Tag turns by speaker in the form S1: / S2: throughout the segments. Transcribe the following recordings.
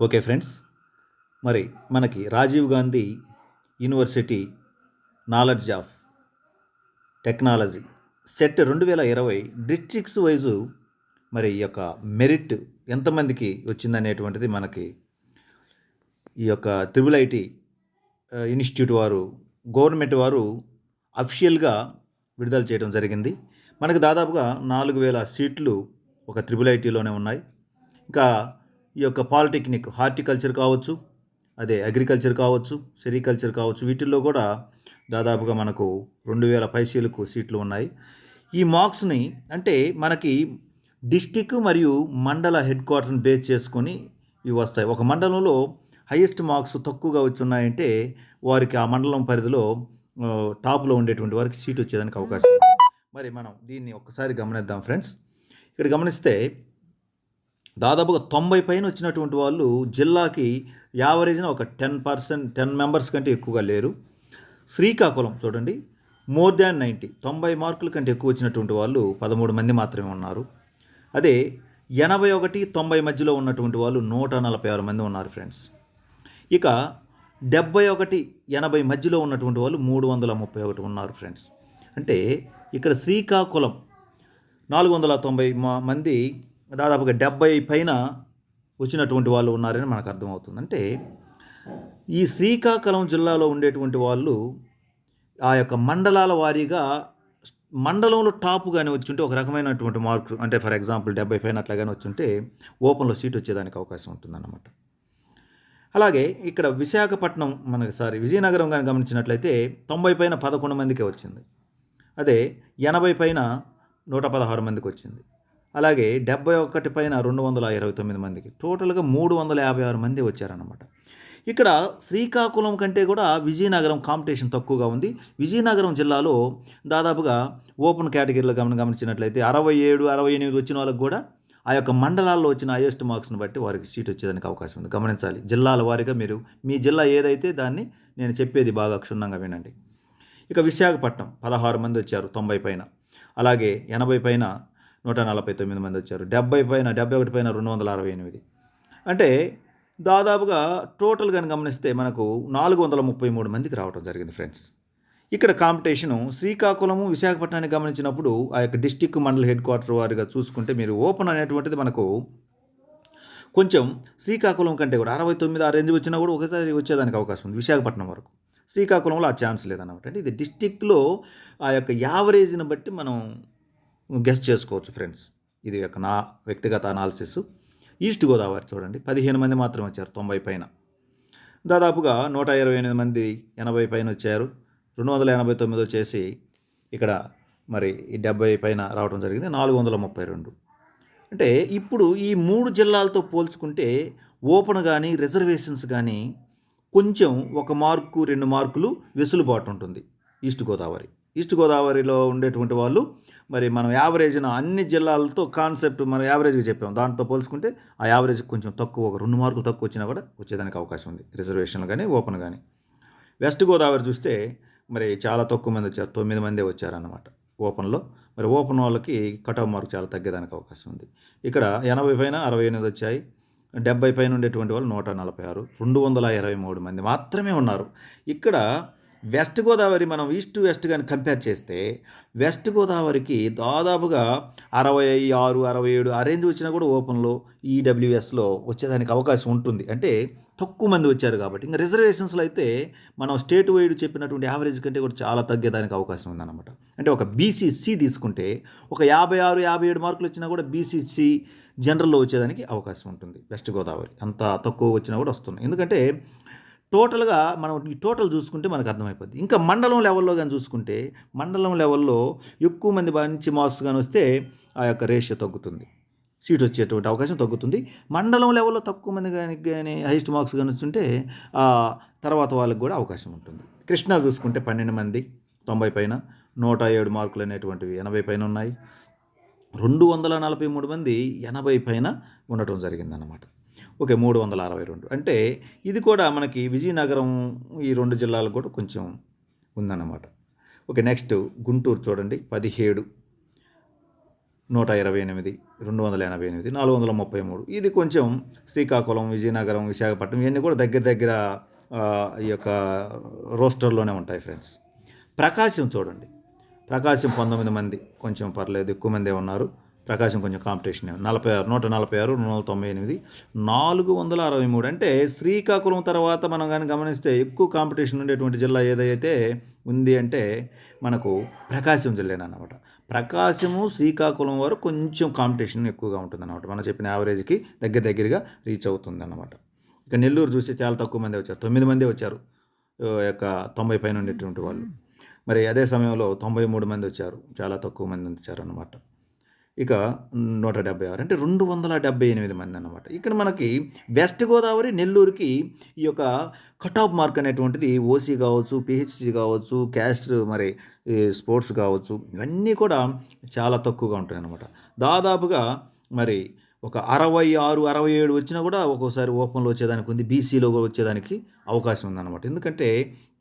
S1: Okay friends, మరి మనకి Rajiv Gandhi university knowledge of technology set 2020 districts wise మరి ఈ యొక్క మెరిట్ ఎంతమందికి వచ్చిందనేటువంటిది మనకి ఈ యొక్క త్రిబుల్ ఐటీ ఇన్స్టిట్యూట్ వారు గవర్నమెంట్ వారు అఫిషియల్గా విడుదల చేయడం జరిగింది. మనకు దాదాపుగా 4000 సీట్లు ఒక త్రిబుల్ ఐటీలోనే ఉన్నాయి. ఇంకా ఈ యొక్క పాలిటెక్నిక్ హార్టికల్చర్ కావచ్చు, అదే అగ్రికల్చర్ కావచ్చు, సెరికల్చర్ కావచ్చు, వీటిల్లో కూడా దాదాపుగా మనకు 2000 పైసీలకు సీట్లు ఉన్నాయి. ఈ మార్క్స్ని అంటే మనకి డిస్టిక్ మరియు మండల హెడ్ క్వార్టర్ని బేస్ చేసుకొని ఇవి వస్తాయి. ఒక మండలంలో హైయెస్ట్ మార్క్స్ తక్కువగా వచ్చి ఉన్నాయంటే వారికి ఆ మండలం పరిధిలో టాప్లో ఉండేటువంటి వారికి సీట్ వచ్చేదానికి అవకాశం ఉంది. మరి మనం దీన్ని ఒక్కసారి గమనిద్దాం ఫ్రెండ్స్. ఇక్కడ గమనిస్తే దాదాపుగా 90 పైన వచ్చినటువంటి వాళ్ళు జిల్లాకి యావరేజ్న ఒక 10 మెంబర్స్ కంటే ఎక్కువగా లేరు. శ్రీకాకుళం చూడండి, మోర్ దాన్ 90 మార్కుల కంటే ఎక్కువ వచ్చినటువంటి వాళ్ళు 13 మంది మాత్రమే ఉన్నారు. అదే 81, 90 మధ్యలో ఉన్నటువంటి వాళ్ళు 146 మంది ఉన్నారు ఫ్రెండ్స్. ఇక 71, 80 మధ్యలో ఉన్నటువంటి వాళ్ళు 331 ఉన్నారు ఫ్రెండ్స్. అంటే ఇక్కడ శ్రీకాకుళం 490 మంది దాదాపుగా 70 పైన వచ్చినటువంటి వాళ్ళు ఉన్నారని మనకు అర్థమవుతుంది. అంటే ఈ శ్రీకాకుళం జిల్లాలో ఉండేటువంటి వాళ్ళు ఆ యొక్క మండలాల వారీగా మండలంలో టాప్ కానీ వచ్చుంటే ఒక రకమైనటువంటి మార్కు, అంటే ఫర్ ఎగ్జాంపుల్ 70 పైన అట్లా కానీ వచ్చుంటే ఓపెన్లో సీట్ వచ్చేదానికి అవకాశం ఉంటుందన్నమాట. అలాగే ఇక్కడ విశాఖపట్నం విజయనగరం కానీ గమనించినట్లయితే 90 పైన 11 మందికే వచ్చింది. అదే 80 పైన 116 మందికి వచ్చింది. అలాగే 71 పైన 229 మందికి, టోటల్గా 356 మంది వచ్చారన్నమాట. ఇక్కడ శ్రీకాకుళం కంటే కూడా విజయనగరం కాంపిటీషన్ తక్కువగా ఉంది. విజయనగరం జిల్లాలో దాదాపుగా ఓపెన్ కేటగిరీలో గమనించినట్లయితే 67, 68 వచ్చిన వాళ్ళకి కూడా ఆ యొక్క మండలాల్లో వచ్చిన హైయెస్ట్ మార్క్స్ని బట్టి వారికి సీట్ వచ్చేదానికి అవకాశం ఉంది. గమనించాలి, జిల్లాల వారీగా మీరు మీ జిల్లా ఏదైతే దాన్ని నేను చెప్పేది బాగా క్షుణ్ణంగా వినండి. ఇక విశాఖపట్నం 16 మంది వచ్చారు 90 పైన. అలాగే 80 పైన 149 మంది వచ్చారు. 71 పైన 268. అంటే దాదాపుగా టోటల్ కానీ గమనిస్తే మనకు 433 మందికి రావడం జరిగింది ఫ్రెండ్స్. ఇక్కడ కాంపిటీషను శ్రీకాకుళము, విశాఖపట్నాన్ని గమనించినప్పుడు ఆ యొక్క డిస్టిక్ మండల హెడ్ క్వార్టర్ వారిగా చూసుకుంటే మీరు ఓపెన్ అనేటువంటిది మనకు కొంచెం శ్రీకాకుళం కంటే కూడా 69 ఆ రేంజ్ వచ్చినా కూడా ఒకసారి వచ్చేదానికి అవకాశం ఉంది విశాఖపట్నం వరకు. శ్రీకాకుళంలో ఆ ఛాన్స్ లేదన్నమాట. అంటే ఇది డిస్టిక్లో ఆ యొక్క యావరేజ్ని బట్టి మనం గెస్ చేసుకోవచ్చు ఫ్రెండ్స్. ఇది యొక్క నా వ్యక్తిగత అనాలిసిస్. ఈస్ట్ గోదావరి చూడండి, 15 మంది మాత్రమే వచ్చారు 90 పైన. దాదాపుగా 128 మంది 80 పైన వచ్చారు. 289 వచ్చేసి ఇక్కడ మరి 70 పైన రావడం జరిగింది. 432. అంటే ఇప్పుడు ఈ 3 జిల్లాలతో పోల్చుకుంటే ఓపెన్ కానీ రిజర్వేషన్స్ కానీ కొంచెం 1 మార్కు 2 మార్కులు వెసులుబాటు ఉంటుంది ఈస్ట్ గోదావరిలో ఉండేటువంటి వాళ్ళు. మరి మనం యావరేజ్న అన్ని జిల్లాలతో కాన్సెప్ట్ మనం యావరేజ్గా చెప్పాము, దాంతో పోల్చుకుంటే ఆ యావరేజ్ కొంచెం తక్కువ, ఒక 2 మార్కులు తక్కువ వచ్చినా కూడా వచ్చేదానికి అవకాశం ఉంది రిజర్వేషన్లు కానీ ఓపెన్ కానీ. వెస్ట్ గోదావరి చూస్తే మరి చాలా తక్కువ మంది వచ్చారు, 9 మందే వచ్చారన్నమాట ఓపెన్లో. మరి ఓపెన్ వాళ్ళకి కట్ ఆఫ్ మార్క్ చాలా తగ్గేదానికి అవకాశం ఉంది. ఇక్కడ 80 పైన 68 వచ్చాయి. 70 పైన ఉండేటువంటి వాళ్ళు 146, 223 మంది మాత్రమే ఉన్నారు. ఇక్కడ వెస్ట్ గోదావరి మనం ఈస్ట్ వెస్ట్ కానీ కంపేర్ చేస్తే వెస్ట్ గోదావరికి దాదాపుగా 66, 67 ఆ రేంజ్ వచ్చినా కూడా ఓపెన్లో ఈడబ్ల్యూఎస్లో వచ్చేదానికి అవకాశం ఉంటుంది. అంటే తక్కువ మంది వచ్చారు కాబట్టి. ఇంకా రిజర్వేషన్స్లో అయితే మనం స్టేట్ వైడ్ చెప్పినటువంటి యావరేజ్ కంటే కూడా చాలా తగ్గేదానికి అవకాశం ఉందన్నమాట. అంటే ఒక బీసీసీ తీసుకుంటే ఒక 56, 57 మార్కులు వచ్చినా కూడా బీసీసీ జనరల్లో వచ్చేదానికి అవకాశం ఉంటుంది వెస్ట్ గోదావరి. అంత తక్కువ వచ్చినా కూడా వస్తుంది. ఎందుకంటే టోటల్గా మనం ఈ టోటల్ చూసుకుంటే మనకు అర్థమైపోద్ది. ఇంకా మండలం లెవెల్లో కానీ చూసుకుంటే మండలం లెవెల్లో ఎక్కువ మంది మంచి మార్క్స్ కానీ వస్తే ఆ యొక్క రేషియో తగ్గుతుంది, సీట్ వచ్చేటువంటి అవకాశం తగ్గుతుంది. మండలం లెవెల్లో తక్కువ మంది కానీ హైయెస్ట్ మార్క్స్ కానీ వచ్చుంటే తర్వాత వాళ్ళకి కూడా అవకాశం ఉంటుంది. కృష్ణా చూసుకుంటే 12 మంది 90 పైన, 107 మార్కులు అనేటువంటివి 80 పైన ఉన్నాయి. 243 మంది 80 పైన ఉండటం జరిగిందన్నమాట. ఓకే, 362. అంటే ఇది కూడా మనకి విజయనగరం ఈ 2 జిల్లాలకు కూడా కొంచెం ఉందన్నమాట. ఓకే, నెక్స్ట్ గుంటూరు చూడండి, 17 128, 288, 433. ఇది కొంచెం శ్రీకాకుళం, విజయనగరం, విశాఖపట్నం ఇవన్నీ కూడా దగ్గర దగ్గర ఈ యొక్క రోస్టర్లోనే ఉంటాయి ఫ్రెండ్స్. ప్రకాశం చూడండి, ప్రకాశం 19 మంది, కొంచెం పర్లేదు, ఎక్కువ మందే ఉన్నారు. ప్రకాశం కొంచెం కాంపిటీషన్ 46, 146, 298, 463. అంటే శ్రీకాకుళం తర్వాత మనం కానీ గమనిస్తే ఎక్కువ కాంపిటీషన్ ఉండేటువంటి జిల్లా ఏదైతే ఉంది అంటే మనకు ప్రకాశం జిల్లానమాట. ప్రకాశము, శ్రీకాకుళం వారు కొంచెం కాంపిటీషన్ ఎక్కువగా ఉంటుందన్నమాట. మనం చెప్పిన యావరేజ్కి దగ్గరగా రీచ్ అవుతుంది అన్నమాట. ఇక నెల్లూరు చూస్తే చాలా తక్కువ మంది వచ్చారు, 9 మందే వచ్చారు యొక్క 90 పైన ఉండేటువంటి వాళ్ళు. మరి అదే సమయంలో 93 మంది వచ్చారు, చాలా తక్కువ మంది వచ్చారు అన్నమాట. ఇక 176 అంటే 278 మంది అన్నమాట. ఇక్కడ మనకి వెస్ట్ గోదావరి, నెల్లూరుకి ఈ యొక్క కట్ ఆఫ్ మార్క్ అనేటువంటిది ఓసీ కావచ్చు, పిహెచ్సి కావచ్చు, క్యాస్ట్, మరి స్పోర్ట్స్ కావచ్చు, ఇవన్నీ కూడా చాలా తక్కువగా ఉంటాయి అన్నమాట. దాదాపుగా మరి ఒక 66, 67 వచ్చినా కూడా ఒక్కోసారి ఓపెన్లో వచ్చేదానికి ఉంది, బీసీలో వచ్చేదానికి అవకాశం ఉందన్నమాట. ఎందుకంటే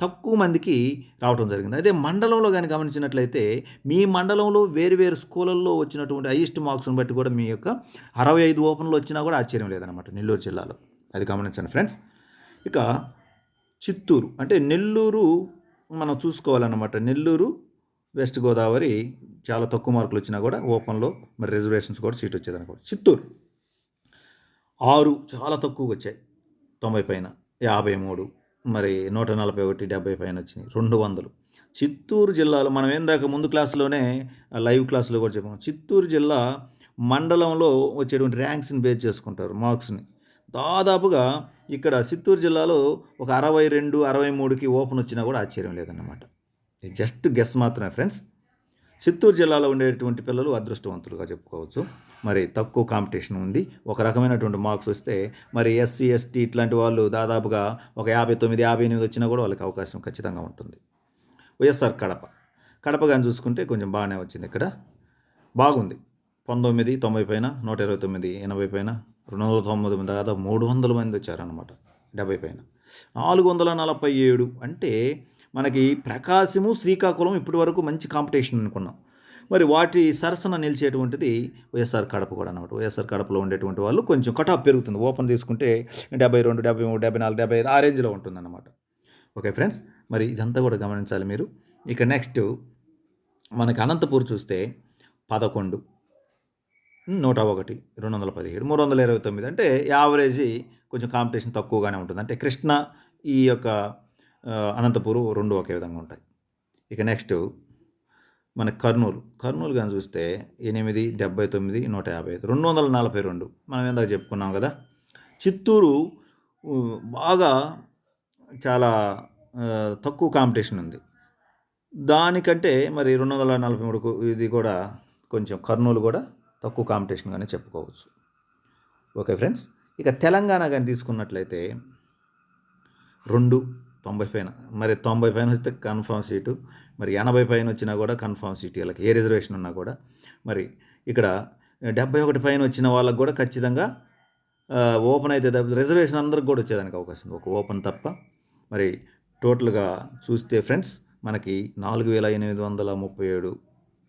S1: తక్కువ మందికి రావడం జరిగింది. అదే మండలంలో కానీ గమనించినట్లయితే మీ మండలంలో వేరు స్కూళ్ళల్లో వచ్చినటువంటి హైయెస్ట్ మార్క్స్ని బట్టి కూడా మీ యొక్క 65 ఓపెన్లో వచ్చినా కూడా ఆశ్చర్యం లేదనమాట నెల్లూరు జిల్లాలో. అది గమనించండి ఫ్రెండ్స్. ఇక చిత్తూరు అంటే నెల్లూరు మనం చూసుకోవాలన్నమాట. నెల్లూరు, వెస్ట్ గోదావరి చాలా తక్కువ మార్కులు వచ్చినా కూడా ఓపెన్లో మరి రిజర్వేషన్స్ కూడా సీట్ వచ్చేదనుకోండి. చిత్తూరు 6 చాలా తక్కువగా వచ్చాయి, 90 పైన, 53, మరి 141, 70 పైన వచ్చినాయి, 200. చిత్తూరు జిల్లాలో మనం ఏందాక ముందు క్లాసులోనే లైవ్ క్లాసులో కూడా చెప్పాము, చిత్తూరు జిల్లా మండలంలో వచ్చేటువంటి ర్యాంక్స్ని బేస్ చేసుకుంటారు మార్క్స్ని. దాదాపుగా ఇక్కడ చిత్తూరు జిల్లాలో ఒక 62, 63కి ఓపెన్ వచ్చినా కూడా ఆశ్చర్యం లేదన్నమాట. జస్ట్ గెస్ మాత్రమే ఫ్రెండ్స్. చిత్తూరు జిల్లాలో ఉండేటువంటి పిల్లలు అదృష్టవంతులుగా చెప్పుకోవచ్చు. మరి తక్కువ కాంపిటీషన్ ఉంది, ఒక రకమైనటువంటి మార్క్స్ వస్తే మరి ఎస్సీ, ఎస్టీ ఇట్లాంటి వాళ్ళు దాదాపుగా ఒక 59, 58 వచ్చినా కూడా వాళ్ళకి అవకాశం ఖచ్చితంగా ఉంటుంది. వైఎస్ఆర్ కడప కానీ చూసుకుంటే కొంచెం బాగానే వచ్చింది, ఇక్కడ బాగుంది. 19, 90 పైన, 129, 80 పైన, 290 మంది, దాదాపు 300 మంది వచ్చారనమాట, 70 పైన. 447 అంటే మనకి ప్రకాశము, శ్రీకాకుళం ఇప్పటి వరకు మంచి కాంపిటీషన్ అనుకున్నాం. మరి వాటి సరసన నిలిచేటువంటిది వైఎస్ఆర్ కడప కూడా అన్నమాట. వైఎస్ఆర్ కడపలో ఉండేటువంటి వాళ్ళు కొంచెం కట్ ఆఫ్ పెరుగుతుంది. ఓపెన్ తీసుకుంటే 72, 73, 74, 75 ఆ రేంజ్లో ఉంటుందన్నమాట. ఓకే ఫ్రెండ్స్, మరి ఇదంతా కూడా గమనించాలి మీరు. ఇక నెక్స్ట్ మనకి అనంతపూర్ చూస్తే 11, 101, 217, 329 అంటే యావరేజీ కొంచెం కాంపిటీషన్ తక్కువగానే ఉంటుంది. అంటే కృష్ణ, ఈ యొక్క అనంతపూరు రెండు ఒకే విధంగా ఉంటాయి. ఇక నెక్స్ట్ మన కర్నూలు కానీ చూస్తే 8, 79, 155, 242 మనం ఏందాక చెప్పుకున్నాం కదా. చిత్తూరు బాగా చాలా తక్కువ కాంపిటీషన్ ఉంది, దానికంటే మరి 243 ఇది కూడా కొంచెం కర్నూలు కూడా తక్కువ కాంపిటీషన్గానే చెప్పుకోవచ్చు. ఓకే ఫ్రెండ్స్, ఇక తెలంగాణ కానీ తీసుకున్నట్లయితే 2, 90 పైన, మరి 90 పైన వస్తే కన్ఫామ్ సీటు, మరి 80 పైన వచ్చినా కూడా కన్ఫామ్ సీటు, వీళ్ళకి ఏ రిజర్వేషన్ ఉన్నా కూడా. మరి ఇక్కడ 71 పైన వచ్చిన వాళ్ళకు కూడా ఖచ్చితంగా ఓపెన్ అయితే రిజర్వేషన్ అందరికి కూడా వచ్చేదానికి అవకాశం ఉంది, ఒక ఓపెన్ తప్ప. మరి టోటల్గా చూస్తే ఫ్రెండ్స్ మనకి 4837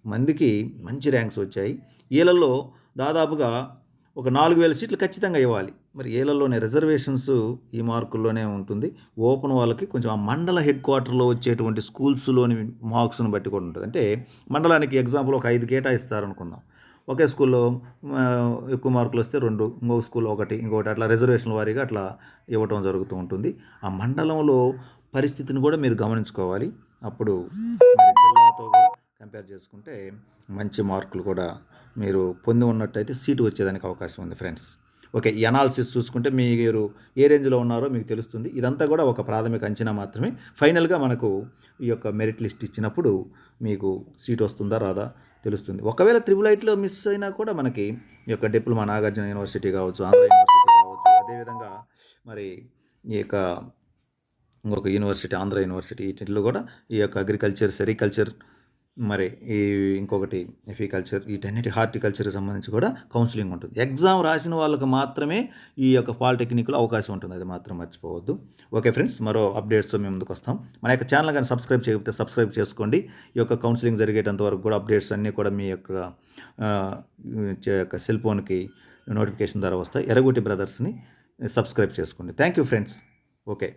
S1: మందికి మంచి ర్యాంక్స్ వచ్చాయి. వీళ్ళల్లో దాదాపుగా ఒక 4000 సీట్లు ఖచ్చితంగా ఇవ్వాలి. మరి ఏలల్లోనే రిజర్వేషన్స్ ఈ మార్కుల్లోనే ఉంటుంది. ఓపెన్ వాళ్ళకి కొంచెం ఆ మండల హెడ్ క్వార్టర్లో వచ్చేటువంటి స్కూల్స్లోని మార్క్స్ని బట్టి కూడా ఉంటుంది. అంటే మండలానికి ఎగ్జాంపుల్ ఒక 5 కేటాయిస్తారనుకుందాం. ఒకే స్కూల్లో ఎక్కువ మార్కులు వస్తే 2, ఇంకొక స్కూల్లో 1, ఇంకొకటి అట్లా రిజర్వేషన్ వారీగా అట్లా ఇవ్వటం జరుగుతూ ఉంటుంది. ఆ మండలంలో పరిస్థితిని కూడా మీరు గమనించుకోవాలి. అప్పుడు మరి జిల్లాతో కూడా కంపేర్ చేసుకుంటే మంచి మార్కులు కూడా మీరు పొంది ఉన్నట్టయితే సీటు వచ్చేదానికి అవకాశం ఉంది ఫ్రెండ్స్. ఓకే, ఈ అనాలిసిస్ చూసుకుంటే మీరు ఏ రేంజ్లో ఉన్నారో మీకు తెలుస్తుంది. ఇదంతా కూడా ఒక ప్రాథమిక అంచనా మాత్రమే. ఫైనల్గా మనకు ఈ యొక్క మెరిట్ లిస్ట్ ఇచ్చినప్పుడు మీకు సీట్ వస్తుందా రాదా తెలుస్తుంది. ఒకవేళ త్రిబుల్8లో మిస్ అయినా కూడా మనకి ఈ యొక్క డిప్లొమా నాగార్జున యూనివర్సిటీ కావచ్చు, ఆంధ్ర యూనివర్సిటీ కావచ్చు, అదేవిధంగా మరి ఈ యొక్క ఇంకొక యూనివర్సిటీ ఆంధ్ర యూనివర్సిటీ, వీటిల్లో కూడా ఈ యొక్క అగ్రికల్చర్, సెరికల్చర్ మరి ఈ ఇంకొకటి ఎఫికల్చర్ వీటన్నిటి హార్టికల్చర్కి సంబంధించి కూడా కౌన్సిలింగ్ ఉంటుంది. ఎగ్జామ్ రాసిన వాళ్ళకి మాత్రమే ఈ యొక్క పాలిటెక్నిక్‌లో అవకాశం ఉంటుంది. అది మాత్రం మర్చిపోవద్దు. ఓకే ఫ్రెండ్స్, మరో అప్డేట్స్‌తో మేము ముందుకొస్తాం. మన యొక్క ఛానల్ గాని సబ్స్క్రైబ్ చేయకపోతే సబ్స్క్రైబ్ చేసుకోండి. ఈ యొక్క కౌన్సిలింగ్ జరిగేటంత వరకు కూడా అప్డేట్స్ అన్నీ కూడా మీ యొక్క సెల్ ఫోన్‌కి నోటిఫికేషన్ ద్వారా వస్తాయి. ఎర్రగుట్టి బ్రదర్స్‌ని సబ్స్క్రైబ్ చేసుకోండి. Thank you friends. ఓకే.